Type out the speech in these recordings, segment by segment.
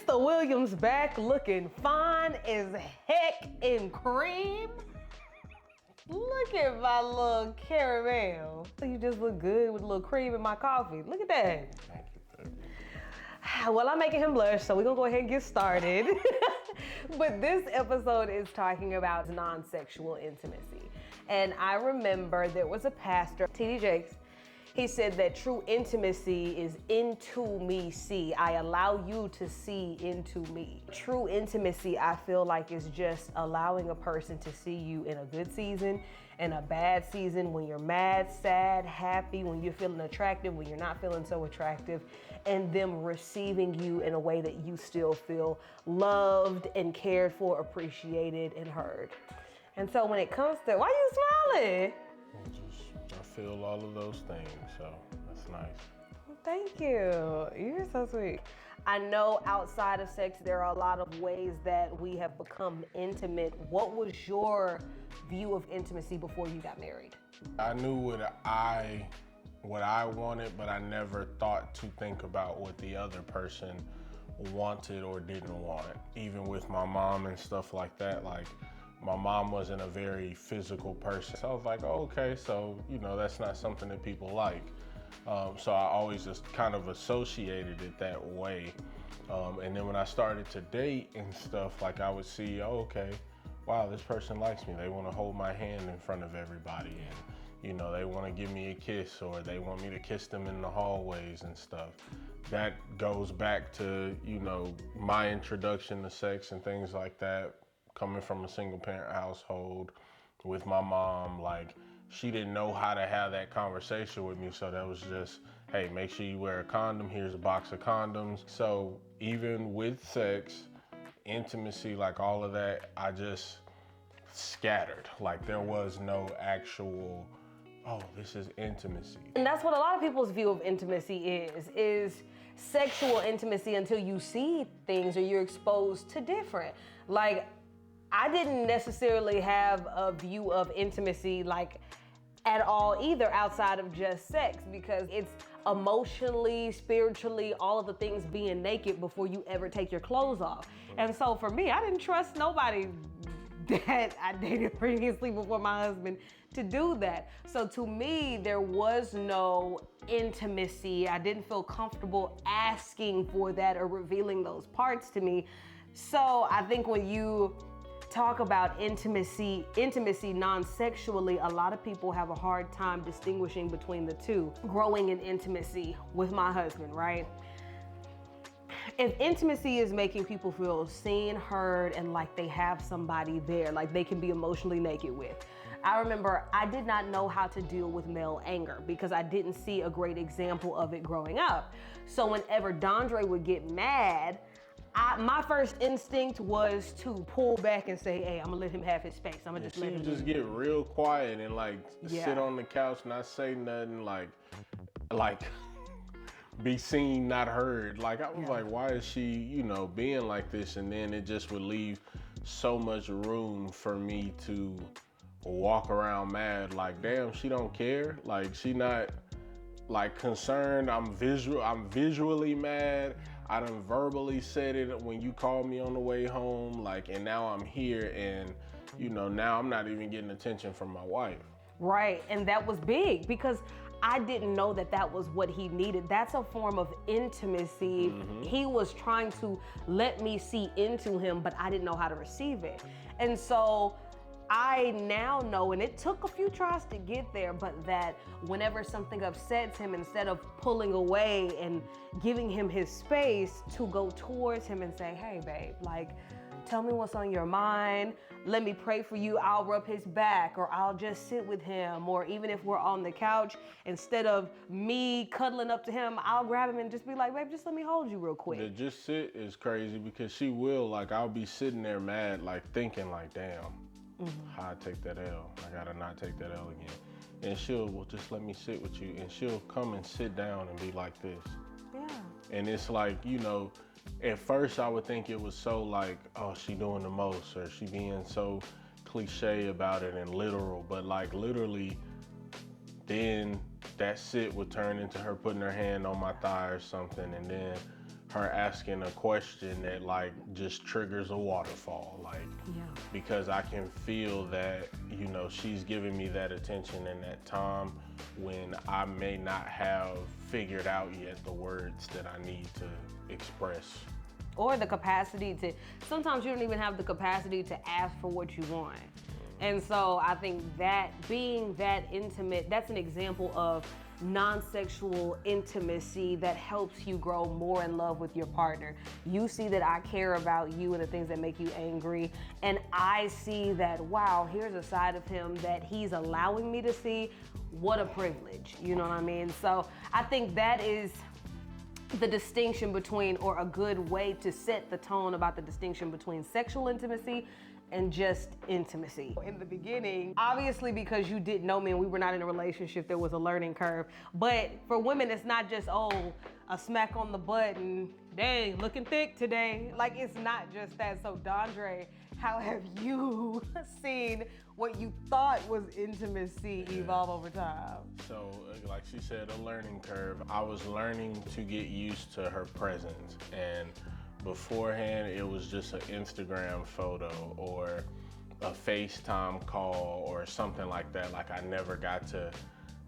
It's the Williams back, looking fine as heck in cream. Look at my little caramel. You just look good with a little cream in my coffee. Look at that. Thank you, baby. Well, I'm making him blush, so we're gonna go ahead and get started. But this episode is talking about non-sexual intimacy. And I remember there was a pastor, T.D. Jakes. He said that true intimacy is into me see. I allow you to see into me. True intimacy, I feel like, is just allowing a person to see you in a good season and a bad season, when you're mad, sad, happy, when you're feeling attractive, when you're not feeling so attractive, and them receiving you in a way that you still feel loved and cared for, appreciated, and heard. And so when it comes to, why you smiling? I feel all of those things, so that's nice. Thank you. You're so sweet. I know outside of sex, there are a lot of ways that we have become intimate. What was your view of intimacy before you got married? I knew what I wanted, but I never thought to think about what the other person wanted or didn't want. Even with my mom and stuff like that, like, my mom wasn't a very physical person. So I was like, oh, okay, so, that's not something that people like. So I always just kind of associated it that way. And then when I started to date and stuff, like, I would see, oh, okay, wow, this person likes me. They want to hold my hand in front of everybody. And, they want to give me a kiss, or they want me to kiss them in the hallways and stuff. That goes back to, my introduction to sex and things like that. Coming from a single parent household with my mom, like, she didn't know how to have that conversation with me. So that was just, hey, make sure you wear a condom. Here's a box of condoms. So even with sex, intimacy, like all of that, I just scattered. Like, there was no actual, oh, this is intimacy. And that's what a lot of people's view of intimacy is sexual intimacy until you see things or you're exposed to different. Like, I didn't necessarily have a view of intimacy like at all either, outside of just sex, because it's emotionally, spiritually, all of the things being naked before you ever take your clothes off. And so for me, I didn't trust nobody that I dated previously before my husband to do that. So to me, there was no intimacy. I didn't feel comfortable asking for that or revealing those parts to me. So I think when you talk about intimacy non-sexually, a lot of people have a hard time distinguishing between the two. Growing in intimacy with my husband, right? If intimacy is making people feel seen, heard, and like they have somebody there, like they can be emotionally naked with. I remember I did not know how to deal with male anger because I didn't see a great example of it growing up. So whenever Dondrei would get mad, my first instinct was to pull back and say, hey, I'm gonna let him have his space. I'm gonna just let him just get real quiet and sit on the couch, not say nothing, like be seen, not heard. Like, I was like, why is she, being like this? And then it just would leave so much room for me to walk around mad. Like, damn, she don't care. Like, she not like concerned. I'm visually mad. I done verbally said it when you called me on the way home, like, and now I'm here and, now I'm not even getting attention from my wife. Right, and that was big because I didn't know that was what he needed. That's a form of intimacy. Mm-hmm. He was trying to let me see into him, but I didn't know how to receive it. And so I now know, and it took a few tries to get there, but that whenever something upsets him, instead of pulling away and giving him his space, to go towards him and say, hey babe, like, tell me what's on your mind. Let me pray for you. I'll rub his back, or I'll just sit with him. Or even if we're on the couch, instead of me cuddling up to him, I'll grab him and just be like, babe, just let me hold you real quick. The just sit is crazy because she will, like, I'll be sitting there mad, like thinking like, damn, how I take that L. I gotta not take that L again. And she'll, well, just let me sit with you. And she'll come and sit down and be like this. Yeah. And it's like, at first I would think it was so like, oh, she doing the most, or she being so cliche about it and literal. But like, literally, then that sit would turn into her putting her hand on my thigh or something. And then her asking a question that like just triggers a waterfall, like, Yeah. because I can feel that, you know, she's giving me that attention and that time when I may not have figured out yet the words that I need to express. Or the capacity to, sometimes you don't even have the capacity to ask for what you want. And so I think that being that intimate, that's an example of non-sexual intimacy that helps you grow more in love with your partner. You see that I care about you and the things that make you angry, and I see that, wow, here's a side of him that he's allowing me to see. What a privilege, you know what I mean? So I think that is the distinction between, or a good way to set the tone about the distinction between sexual intimacy and just intimacy. In the beginning, obviously because you didn't know me and we were not in a relationship, there was a learning curve. But for women, it's not just, oh, a smack on the butt and dang, looking thick today. Like, it's not just that. So Dondrei, how have you seen what you thought was intimacy evolve over time? So, like she said, a learning curve. I was learning to get used to her presence, and beforehand, it was just an Instagram photo or a FaceTime call or something like that. Like, I never got to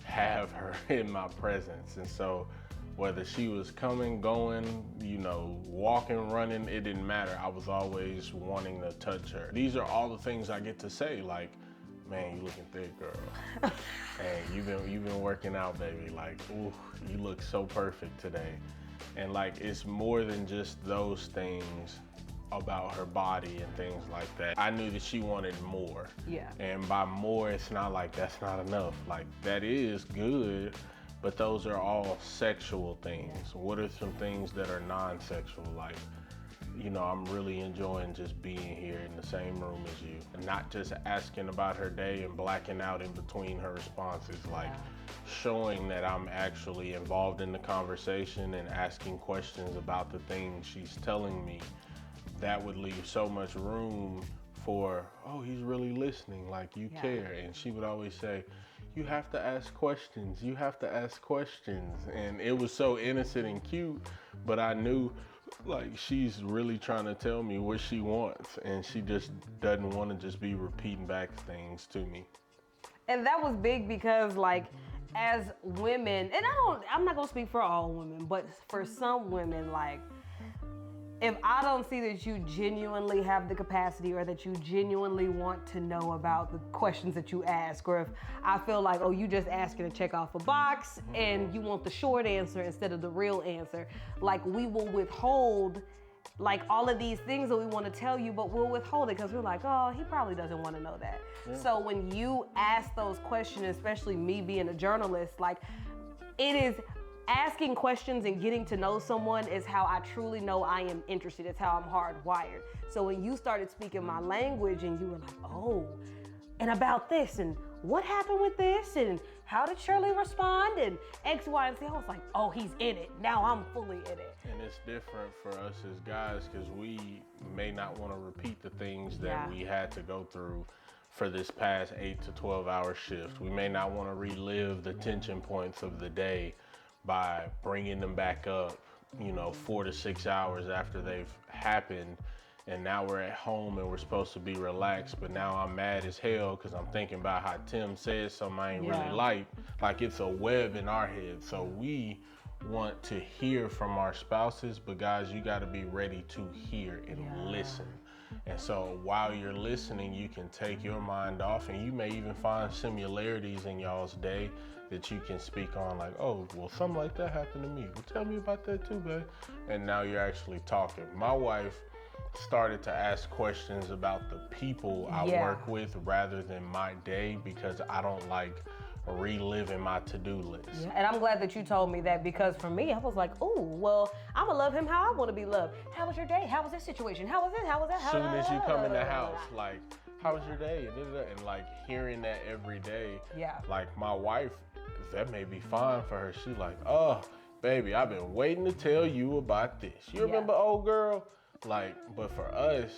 have her in my presence. And so whether she was coming, going, you know, walking, running, it didn't matter. I was always wanting to touch her. These are all the things I get to say, like, man, you looking thick, girl. Hey, you've been working out, baby. Like, ooh, you look so perfect today. And like, it's more than just those things about her body and things like that. I knew that she wanted more. Yeah. And by more, it's not like that's not enough. Like, that is good, but those are all sexual things. What are some things that are non-sexual? Like, you know, I'm really enjoying just being here in the same room as you. And not just asking about her day and blacking out in between her responses. Like, showing that I'm actually involved in the conversation and asking questions about the things she's telling me. That would leave so much room for, oh, he's really listening, like, you care. And she would always say, you have to ask questions, you have to ask questions. And it was so innocent and cute, but I knew, like, she's really trying to tell me what she wants, and she just doesn't want to just be repeating back things to me. And that was big because, like, as women, and I'm not gonna speak for all women, but for some women, like, if I don't see that you genuinely have the capacity or that you genuinely want to know about the questions that you ask, or if I feel like, oh, you just asking to check off a box and you want the short answer instead of the real answer, like, we will withhold like all of these things that we want to tell you, but we'll withhold it because we're like, oh, he probably doesn't want to know that. Yeah. So when you ask those questions, especially me being a journalist, like, it is asking questions and getting to know someone is how I truly know I am interested. It's how I'm hardwired. So when you started speaking my language and you were like, oh, and about this, and what happened with this, and how did Shirley respond, and X, Y, and Z, I was like, oh, he's in it. Now I'm fully in it. And it's different for us as guys because we may not want to repeat the things that we had to go through for this past 8 to 12 hour shift. We may not want to relive the tension points of the day by bringing them back up, you know, 4 to 6 hours after they've happened. And now we're at home and we're supposed to be relaxed, but now I'm mad as hell because I'm thinking about how Tim said something I ain't really like it's a web in our head. So we want to hear from our spouses, but guys, you got to be ready to hear and listen. And so while you're listening, you can take your mind off, and you may even find similarities in y'all's day that you can speak on, like, oh, well, something like that happened to me. Well, tell me about that too, babe. And now you're actually talking. My wife started to ask questions about the people I work with rather than my day, because I don't like reliving my to-do list. Yeah. And I'm glad that you told me that, because for me, I was like, oh, well, I'm gonna love him how I want to be loved. How was your day? How was this situation? How was this? How was that? As soon as you come in the house, like, how was your day? And like hearing that every day, like my wife, that may be fine for her. She's like, oh, baby, I've been waiting to tell you about this. You remember old girl? Like, but for us,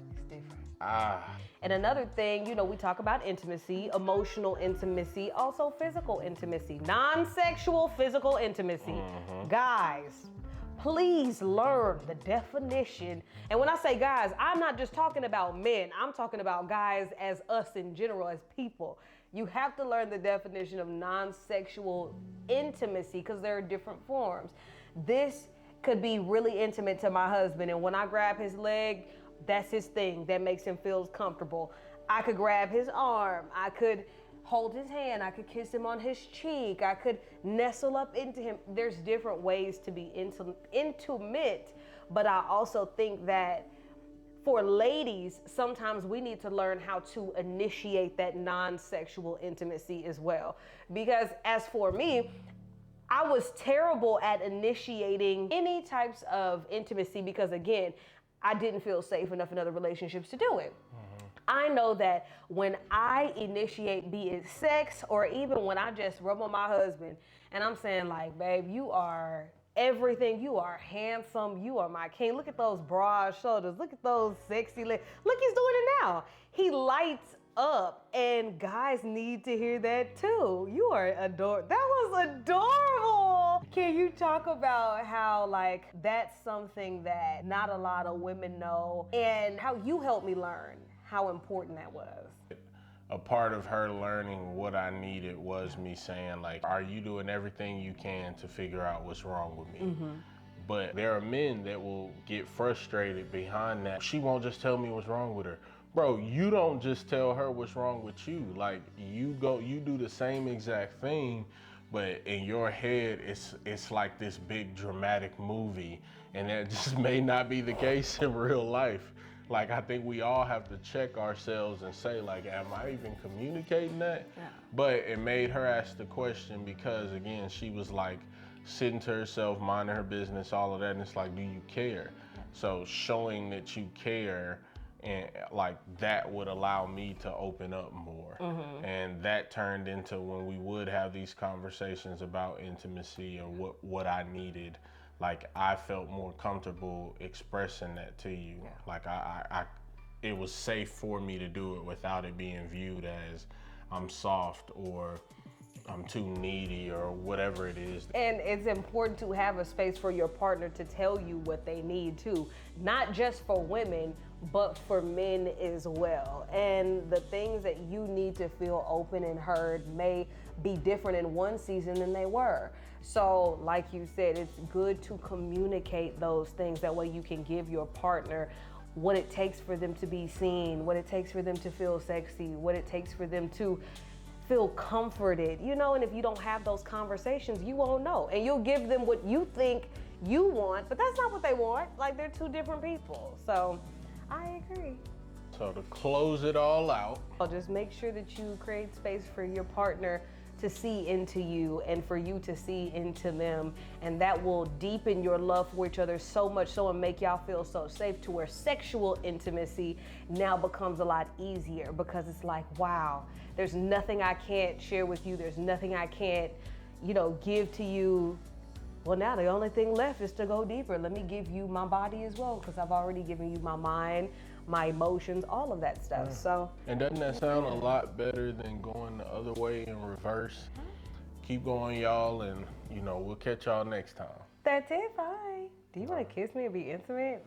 it's different. And another thing, you know, we talk about intimacy, emotional intimacy, also physical intimacy, non-sexual physical intimacy. Guys, please learn the definition. And when I say guys, I'm not just talking about men. I'm talking about guys as us in general, as people. You have to learn the definition of non-sexual intimacy because there are different forms. This could be really intimate to my husband, and when I grab his leg, that's his thing. That makes him feel comfortable. I could grab his arm. I could hold his hand. I could kiss him on his cheek. I could nestle up into him. There's different ways to be intimate, but I also think that for ladies, sometimes we need to learn how to initiate that non-sexual intimacy as well. Because as for me, I was terrible at initiating any types of intimacy because, again, I didn't feel safe enough in other relationships to do it. I know that when I initiate, be it sex or even when I just rub on my husband and I'm saying like, babe, you are everything. You are handsome. You are my king. Look at those broad shoulders. Look at those sexy legs. Look, he's doing it now. He lights up, and guys need to hear that too. You are adorable. That was adorable. Can you talk about how like that's something that not a lot of women know and how you helped me learn how important that was? A part of her learning what I needed was me saying like, are you doing everything you can to figure out what's wrong with me? But there are men that will get frustrated behind that. She won't just tell me what's wrong with her. Bro, you don't just tell her what's wrong with you. Like you do the same exact thing, but in your head, it's like this big dramatic movie, and that just may not be the case in real life. Like, I think we all have to check ourselves and say, like, am I even communicating that? Yeah. But it made her ask the question because, again, she was like sitting to herself, minding her business, all of that, and it's like, do you care? So showing that you care, and like that would allow me to open up more. And that turned into when we would have these conversations about intimacy or what I needed. Like I felt more comfortable expressing that to you. Yeah. Like it was safe for me to do it without it being viewed as I'm soft or I'm too needy or whatever it is. And it's important to have a space for your partner to tell you what they need too, not just for women, but for men as well. And the things that you need to feel open and heard may be different in one season than they were. So like you said, it's good to communicate those things. That way you can give your partner what it takes for them to be seen, what it takes for them to feel sexy, what it takes for them to feel comforted, you know, and if you don't have those conversations, you won't know. And you'll give them what you think you want, but that's not what they want. Like, they're two different people. So I agree. So to close it all out, I'll just make sure that you create space for your partner to see into you and for you to see into them, and that will deepen your love for each other so much so and make y'all feel so safe to where sexual intimacy now becomes a lot easier, because it's like, wow, there's nothing I can't share with you, there's nothing I can't, you know, give to you. Well, now the only thing left is to go deeper. Let me give you my body as well, because I've already given you my mind, my emotions, all of that stuff. So. And doesn't that sound a lot better than going the other way in reverse? Keep going, y'all, and you know, we'll catch y'all next time. That's it, bye. Do you want to kiss me and be intimate?